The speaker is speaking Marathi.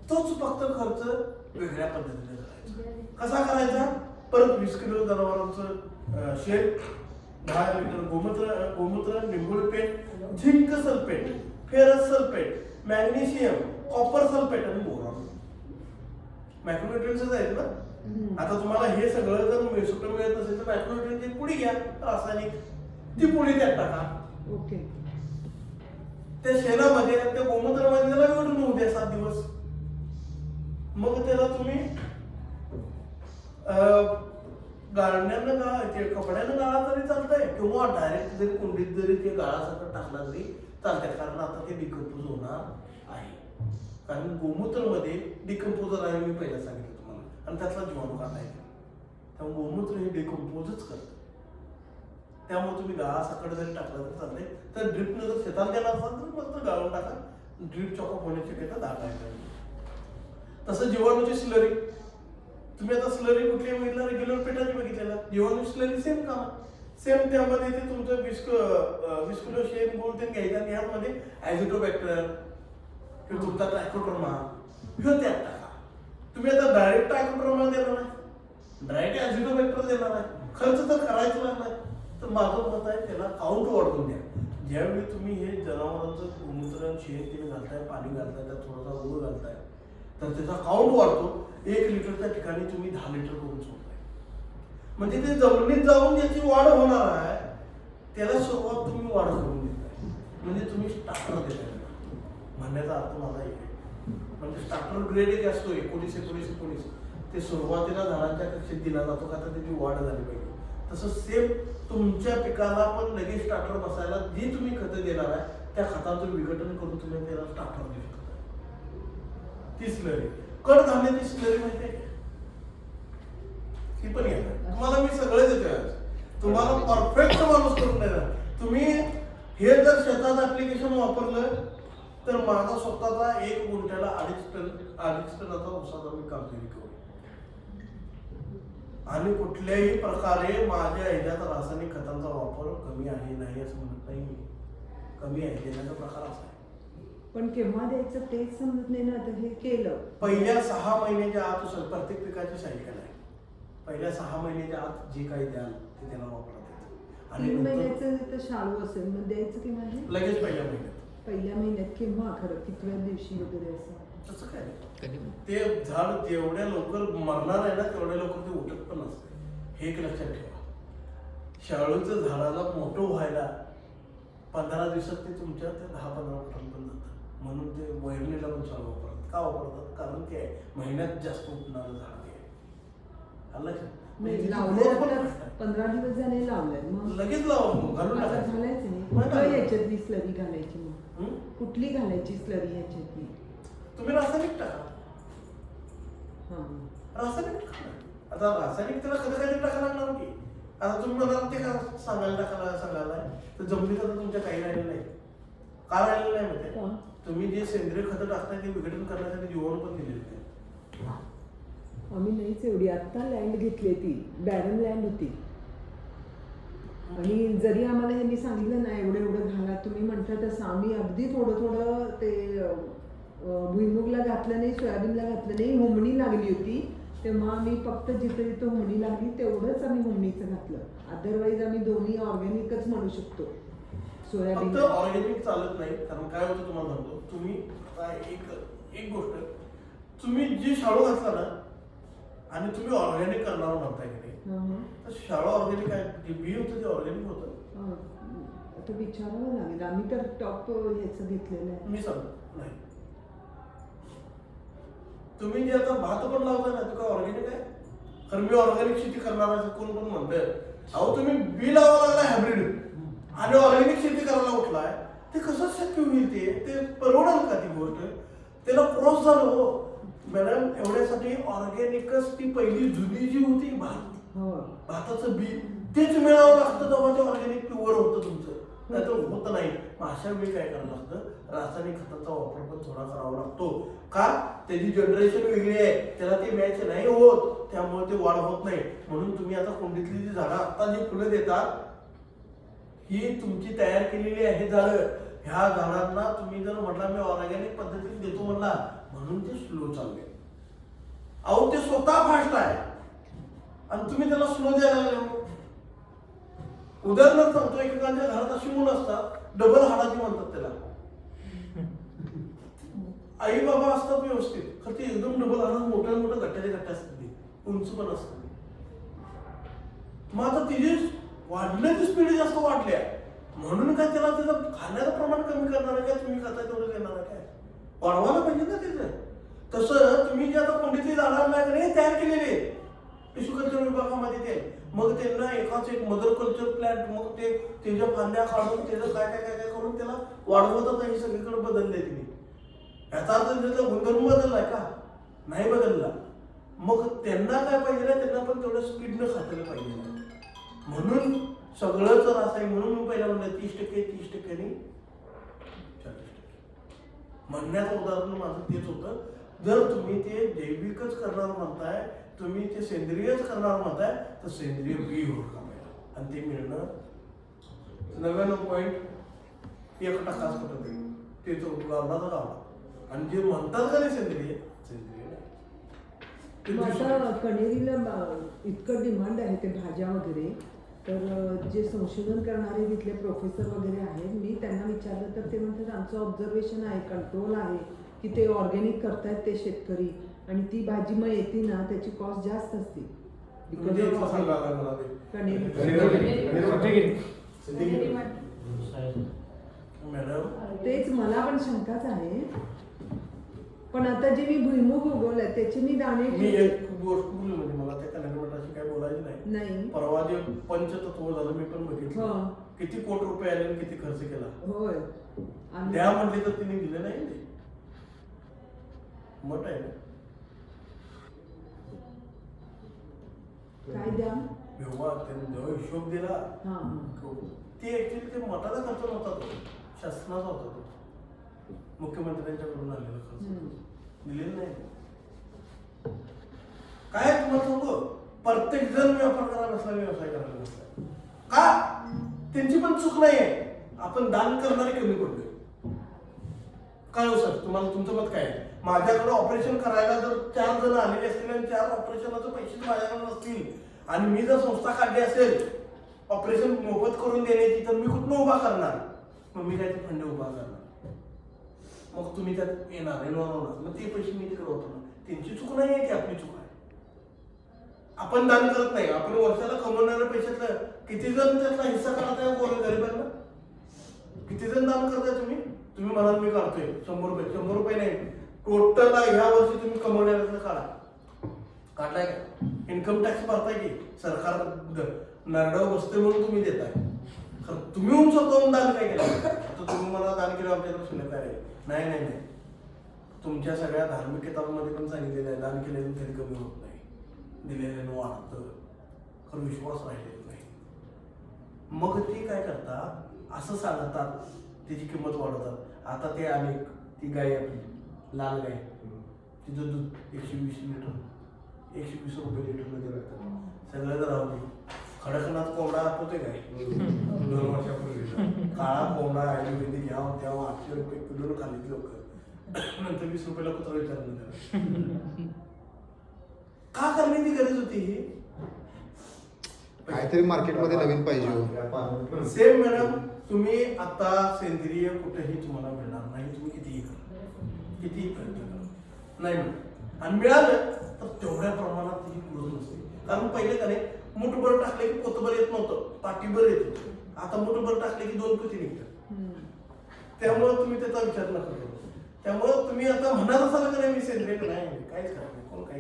तोच फक्त खर्च वेगळ्या पद्धतीने करायचा. कसा करायचा? परत 20 किलो जनावरांचं शेण, 10 लिटर गोमूत्र, निंबोळी पेंट, zinc sulphate, ferrous sulphate, magnesium, copper sulphate आणि बोरॉन. मॅक्रोन्यूट्रिएंट्सच आहेत ना. आता तुम्हाला हे सगळं जर सुटं मिळत नसेल तर मॅक्रोन्यूट्रिएंटची पुडी घ्या रासायनिक, ती पुडी त्यात टाका. ओके. त्या शेणामध्ये त्या गोमूत्रामध्ये त्याला विघटन होऊ द्या 7 दिवस. मग त्याला तुम्ही गाळण्यानं गाळा, कपड्यानं गाळा तरी चालतंय किंवा डायरेक्ट जरी कुंडीत जरी ते गाळासारखं टाकला तरी चालतंय. कारण आता ते डिकम्पोज होणार आहे. कारण गोमूत्रमध्ये डिकम्पोजर आहे, मी पहिला सांगितलं तुम्हाला, आणि त्यातला जीवाणू काढता येतो. त्यामुळे गोमूत्र हे डिकम्पोजच करतं. त्यामुळे तुम्ही गाळासाकड जरी टाकला तरी चालतंय. तर ड्रिपनं जर शेतात गेला असाल तर मस्त गाळून टाका, ड्रिप चॉकअप होण्याची शक्यता दाखवा येते. तसं जीवाणूची स्लरी, तुम्ही आता स्लरी कुठली बघितलं? रेग्युलर पेटाची बघितलेला. जीवाणू स्लरी सेम काम, सेम. त्यामध्ये ते तुमचं 20 किलो शेण गोळ ते घ्यायचं आणि ह्यामध्ये ॲझिटोबॅक्टर किंवा तुमचा ट्रायकोड्रोमा ह्यो त्यात टाका. तुम्ही आता डायरेक्ट ट्रायकोड्रोमा देणार नाही, डायरेक्ट ॲझिटोबॅक्टर देणार आहे, खर्च तर करायचं लागणार. तर माझं मत आहे त्याला काउंट वाढवून द्या. ज्यावेळी तुम्ही हे जनावरांचं गोमूत्र शेण तिने घालताय, पाणी घालताय, त्यात थोडासा गुळ घालताय, तर त्याचा काउंट वाढतो. 1 लिटरच्या ठिकाणी तुम्ही 10 लिटर करून सोडताय. म्हणजे ते जमिनीत जाऊन ज्याची वाढ होणार आहे त्याला सुरुवात तुम्ही वाढ करून देताय. म्हणजे तुम्ही स्टार्टर देताय. म्हणण्याचा अर्थ माझा एक आहे. म्हणजे स्टार्टर ग्रेड एक असतो 19 ते सुरुवातीला झाडांच्या कक्षेत दिला जातो का तर त्याची वाढ झाली पाहिजे. तसं सेम तुमच्या पिकाला पण लगेच स्टार्टर बसायला जी तुम्ही खतं देणार आहे त्या खताचं विघटन करून तुम्ही त्याला स्टार्टर देऊ शकता. ती स्लरी, कडधान्याची स्लरी माहिती आहे, ती पण येणार. तुम्हाला मी सगळं देतोय, तुम्हाला परफेक्ट माणूस करून देणार. तुम्ही हे जर शेतात ऍप्लिकेशन वापरलं तर माझा स्वतःचा 1 गुंठ्याला 2.5 टनाचा ऊसाचा मी कामगिरी करू. आणि कुठल्याही प्रकारे माझ्या ह्याच्यात रासायनिक खतांचा वापर कमी आहे नाही असं म्हणत नाही. कमी आहे, देण्याचा प्रकार असा आहे. पण केव्हा द्यायचं तेच समजत नाही ना. आता हे केलं पहिल्या 6 महिन्याच्या आत असेल, प्रत्येक पिकाची सायकल आहे. पहिल्या 6 महिन्याच्या आत जे काही द्याल ते त्याला वापरतात. आणि 3 महिन्याचं तर शाळू असेल मग द्यायचं की नाही? लगेच पहिल्या महिन्यात. पहिल्या महिन्यात केव्हा खरं कितव्या दिवशी वगैरे असं? तसं काय ते झाड जेवढ्या लवकर मरणार आहे ना तेवढ्या लवकर ते उठत पण नसते. हे एक लक्षात ठेवा. शाळूचं झाडाला मोठं व्हायला 15 दिवसात ते तुमच्या ते 10-15 फुटांपर्यंत जातं. म्हणून ते वैरणीला पण शाळू वापरतात. का वापरतात? कारण ते महिन्यात जास्त उठणारं झाड आहे. लावलं 15 दिवस झाले लावलंय मग लगेच लावा, मग घालून घालायचं नाही. कुठं याच्यातली स्लरी घालायची मग? कुठली घालायची स्लरी याच्यातली? तुम्ही रासायनिक टाका. रासायनिक टाका. आता रासायनिक त्याला कधी टाकायला लागणार की. आता तुम्ही म्हणाल ते का सांगायला तर जमिनीत आता तुमच्या काही राहिलेलं नाही. का राहिलेलं नाही माहिती? तुम्ही जे सेंद्रिय खतं टाकताय ते विघटन करण्यासाठी जीवाणू पण दिलेले नाही. आम्ही नाहीच एवढी आत्ता लँड घेतली, ती बॅरन लँड होती. आणि जरी आम्हाला यांनी सांगितलं ना एवढं घाला तुम्ही म्हणता तसं आम्ही अगदी थोडं ते भुईमुगला घातलं नाही, सोयाबीनला घातलं नाही. होमणी लागली होती तेव्हा आम्ही फक्त जिथे होमणी लागली तेवढंच आम्ही होमणीचं घातलं. अदरवाईज आम्ही दोन्ही ऑर्गॅनिकच म्हणू शकतो. सोयाबीन फक्त ऑर्गॅनिक चालत नाही. कारण काय होतं तुम्हाला सांगतो. तुम्ही एक गोष्ट, तुम्ही जे शाळू घातला ना आणि तुम्ही ऑर्गॅनिक करणार म्हणताय की नाही, तर शाळू ऑर्गॅनिक आहे, जे बी होतं ते ऑर्गॅनिक होतं. आता विचारावं लागेल. आम्ही तर टॉप ह्याचं घेतलेलं आहे. मी सांगतो नाही. तुम्ही जे आता भात पण लावताय ना तो काय ऑर्गॅनिक आहे? कारण मी ऑर्गॅनिक शेती करणार आहे कोण म्हणतंय. अहो तुम्ही बी लावा लागलाय हायब्रिड आणि ऑर्गॅनिक शेती करायला उठलाय, ते कसं शक्य होईल? ते परवडेल का ती गोष्ट? त्याला क्रॉस झालं हो मॅडम. एवढ्यासाठी ऑर्गॅनिकच ती पहिली जुनी जी होती भाताचं बी तेच मिळावं लागतं तेव्हा ते ऑर्गॅनिक प्युअर होतं तुमचं. नाही तर होत नाही. मग अशा वेळी काय करावं लागतं? रासायनिक खताचा वापर पण थोडा करावा लागतो. का? त्याची जनरेशन वेगळी आहे, त्याला ते मॅच नाही होत, त्यामुळे ते वाढ होत नाही. म्हणून तुम्ही आता कुंडीतली जी झाडं आता जी फुलं देतात ही तुमची तयार केलेली आहे झाडं. ह्या झाडांना तुम्ही जर म्हटला मी ऑर्गॅनिक पद्धतीने देतो म्हणला, म्हणून म्हणून ते स्लो चालले. अहो ते स्वतः फास्ट आहे आणि तुम्ही त्याला स्लो द्यायला लागले. उदाहरणार्थ सांगतो, एकेकांच्या घरात अशी मुलं असतात डबल हाडाची म्हणतात त्याला. आई बाबा असतात व्यवस्थित, खरं ते एकदम डबल हाडात मोठ्या मोठ्या गट्ट्याचे गट्टे असतात, ते उंच पण असतात. मग आता तिची वाढण्याची स्पीड जास्त वाढल्या म्हणून काय त्याला त्याचं खाण्याचं प्रमाण कमी करणार आहे काय? तुम्ही खाता तेवढं देणार आहे काय? वाढवायला पाहिजे ना त्याचं. तसं तुम्ही जे आता कोंडीतली झाडांना तयार केलेले टिश्यू कल्चर विभागामध्ये ते, मग त्यांना एकाच एक मदर कल्चर प्लॅन्ट, मग ते त्याच्या फांद्या काढून त्याचं काय काय काय काय करून त्याला वाढवतात आणि सगळीकडे बदलले तिने. याचा अर्थ त्याचा गुणधर्म बदललाय का? नाही बदलला. मग त्यांना काय पाहिजे, त्यांना पण तेवढं स्पीडनं खातायला पाहिजे. म्हणून सगळं जर असं आहे, म्हणून मी पहिला म्हणलं 30% 30%नी 40%. म्हणण्याचं उदाहरण माझं तेच होतं. जर तुम्ही ते जैविकच करणार म्हणताय, तुम्ही ते सेंद्रियच करणार म्हणताय, तर सेंद्रिय बी हुडका पाहिजे आणि ते मिळणं 99.1% कुठं तरी ते गावडाचा गावडा. आणि जे म्हणतात का नाही सेंद्रिय, सेंद्रिय नाही. आता कण्हेरीला इतकं डिमांड आहे ते भाज्या वगैरे, तर जे संशोधन करणारे तिथले प्रोफेसर वगैरे आहेत, मी त्यांना विचारलं तर ते म्हणतात आमचं ऑब्झर्वेशन आहे, कंट्रोल आहे की ते ऑर्गॅनिक करतायत ते शेतकरी, आणि ती भाजी मग येते ना त्याची कॉस्ट जास्त असते. तेच मला पण शंकाच आहे. पण आता जे मी भुईमुग उगवलाय त्याचे मी दाणे, मी एक गोष्ट बोलली, म्हणजे मला त्या कन्हेरी मठाशी काय बोलायची नाही. परवा जे पंचतत्व झालं मी पण बघितलं, किती कोटी रुपये आले आणि किती खर्च केला. होय, द्या म्हणले तर तिने दिले नाही. मठ आहे ना, काय द्या त्यांनी हिशोब दिला. ते ऍक्च्युली ते मठाचा खर्च नव्हता, तो शासनाचा होता. तो मुख्यमंत्र्यांच्याकडून आलेला खर्च दिलेला नाही. काय तुम्हाला सांगू, प्रत्येक जण व्यापार करायला नसला, व्यवसाय करायला नसला का? त्यांची पण चूक नाही आहे. आपण दान करणारे कमी पडले काय? हो सर, तुम्हाला तुमचं मत काय आहे? माझ्याकडे ऑपरेशन करायला जर 4 जण आलेले असतील आणि 4 ऑपरेशनाचे पैसे माझ्याकडे नसतील आणि मी जर संस्था काढली असेल ऑपरेशन मोफत करून देण्याची, तर मी कुठून उभा करणार? मग मी काय ते फंड उभा करणार. मग तुम्ही त्यात येणार, इन्व्हॉल्व होणार, मग ते पैसे मी तिकडे होतो. त्यांची चूक नाही आहे, ती आपली चूक आहे. आपण दान करत नाही. आपण वर्षाला कमवणाऱ्या पैशातलं किती जण त्यातला हिस्सा काढताय गरीबांना? किती जण दान करताय तुम्ही? तुम्ही म्हणाल मी काढतोय 100 रुपये. 100 रुपये नाही, टोटल ह्या वर्षी तुम्ही कमवण्याचं काढा. काढलाय का? इन्कम टॅक्स भरताय की सरकार नरडाव बसते म्हणून तुम्ही देताय. तुम्ही होऊन स्वतःहून दान काय केलं? आता तुम्ही मला दान केलं आमच्याकडे शिल्लक आहे. नाही नाही नाही, तुमच्या सगळ्या धार्मिक किताबांमध्ये पण सांगितलेलं आहे दान केल्याने कधी कमी होत नाही, दिलेल्यानं वाढतं. खरं विश्वास राहिलेला नाही. मग ते काय करतात, असं सांगतात, त्याची किंमत वाढवतात. आता ते अनेक ती गाय आपली लाल गाय, तिचं दूध 120 लिटर 120 रुपये लिटरमध्ये भेटतं. सगळं जर राहू दे. खडकनाथ कोंबडा आठवते काय 2 वर्षापूर्वी? काळा कोंबडा आयुर्वेदिक घ्यावं तेव्हा 800 रुपये किलो खाल्ली लोक. नंतर 20 रुपयाला कुत्रा विचारलं त्याला. का करण्याची गरज होती? ही काहीतरी मार्केटमध्ये नवीन पाहिजे. सेम मॅडम, तुम्ही आता सेंद्रिय कुठेही तुम्हाला मिळणार नाही. तुम्ही कितीही प्रयत्न करा, नाही मिळणार. आणि मिळालं तर तेवढ्या प्रमाणात त्याची ग्रोथ नसते. कारण पहिले का नाही, मुठभर टाकले की पोतभर येत नव्हतं, पाठीभर येत होतं. आता मुठभर टाकले की 2 पोती निघतात. त्यामुळे तुम्ही त्याचा विचार नका करू. त्यामुळे तुम्ही आता म्हणत असाल का नाही मी सेंद्रिय नाही, काहीच करा नाही, कोण काही